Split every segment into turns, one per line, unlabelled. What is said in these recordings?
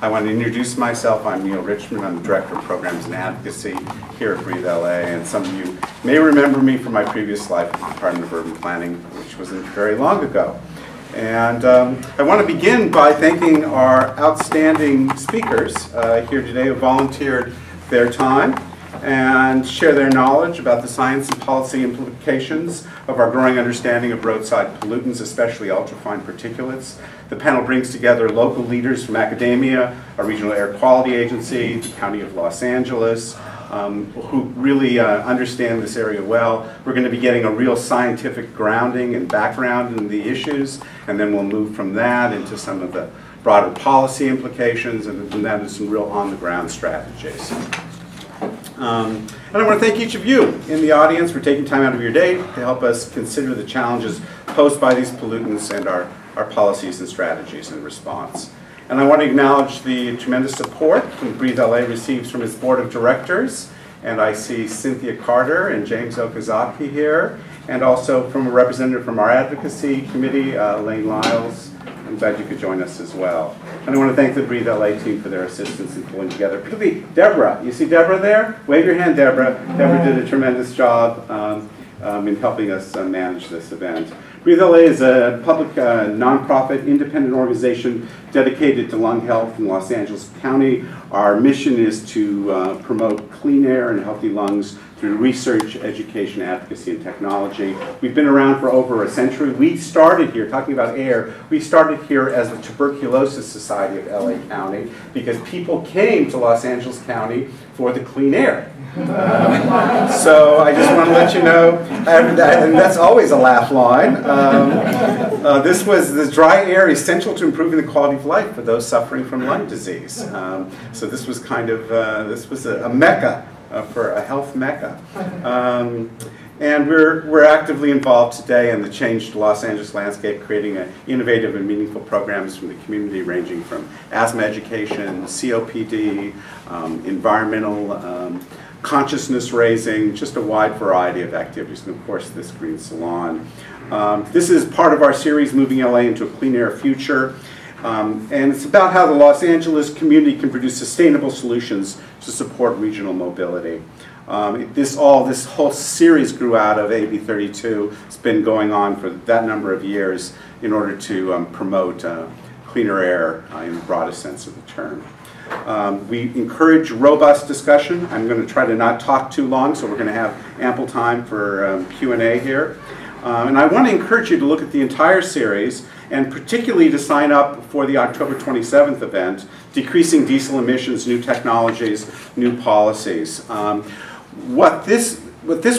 I want to introduce myself. I'm Neil Richmond. I'm the Director of Programs and Advocacy here at Breathe LA, and some of you may remember me from my previous life at the Department of Urban Planning, which wasn't very long ago. And I want to begin by thanking our outstanding speakers here today who volunteered their time and share their knowledge about the science and policy implications of our growing understanding of roadside pollutants, especially ultrafine particulates. The panel brings together local leaders from academia, our regional air quality agency, the County of Los Angeles, who really understand this area well. We're going to be getting a real scientific grounding and background in the issues, and then we'll move from that into some of the broader policy implications, and then that is some real on-the-ground strategies. And I want to thank each of you in the audience for taking time out of your day to help us consider the challenges posed by these pollutants and our policies and strategies in response. And I want to acknowledge the tremendous support that Breathe LA receives from its board of directors. And I see Cynthia Carter and James Okazaki here, and also from a representative from our advocacy committee, Elaine Lyles. I'm glad you could join us as well. And I want to thank the Breathe LA team for their assistance in pulling together, particularly Deborah. You see Deborah there? Wave your hand, Deborah. Deborah did a tremendous job in helping us manage this event. Breathe LA is a public nonprofit independent organization dedicated to lung health in Los Angeles County. Our mission is to promote clean air and healthy lungs through research, education, advocacy, and technology. We've been around for over a century. We started here, talking about air, we started here as the Tuberculosis Society of LA County because people came to Los Angeles County for the clean air. So I just want to let you know, and that's always a laugh line. The dry air essential to improving the quality of life for those suffering from lung disease. So this was kind of, this was a mecca for a health mecca. And we're actively involved today in the changed Los Angeles landscape, creating innovative and meaningful programs from the community ranging from asthma education, COPD, environmental consciousness raising, just a wide variety of activities, and of course this Green Salon. This is part of our series, Moving LA into a Clean Air Future, and it's about how the Los Angeles community can produce sustainable solutions to support regional mobility. This whole series grew out of AB 32. It's been going on for that number of years in order to promote cleaner air in the broadest sense of the term. We encourage robust discussion. I'm going to try to not talk too long, so we're going to have ample time for Q&A here. And I want to encourage you to look at the entire series, and particularly to sign up for the October 27th event, Decreasing Diesel Emissions, New Technologies, New Policies. What this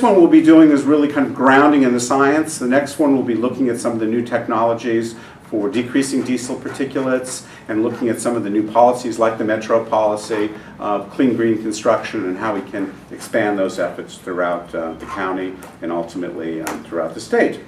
one will be doing is really kind of grounding in the science. The next one will be looking at some of the new technologies for decreasing diesel particulates and looking at some of the new policies like the metro policy of clean green construction and how we can expand those efforts throughout the county and ultimately throughout the state.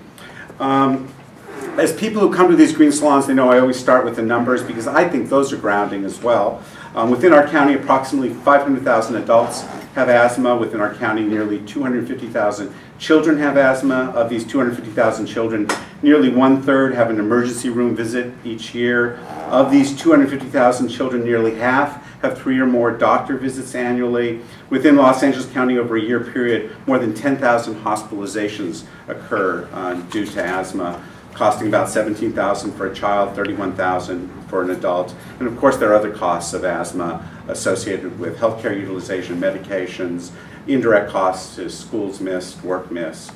As people who come to these green salons, they know I always start with the numbers because I think those are grounding as well. Within our county, approximately 500,000 adults have asthma. Within our county, nearly 250,000 children have asthma. Of these 250,000 children, nearly 1/3 have an emergency room visit each year. Of these 250,000 children, nearly half have 3 or more doctor visits annually. Within Los Angeles County, over a year period, more than 10,000 hospitalizations occur due to asthma, costing about $17,000 for a child, $31,000 for an adult. And of course, there are other costs of asthma associated with healthcare utilization, medications, indirect costs to schools missed, work missed.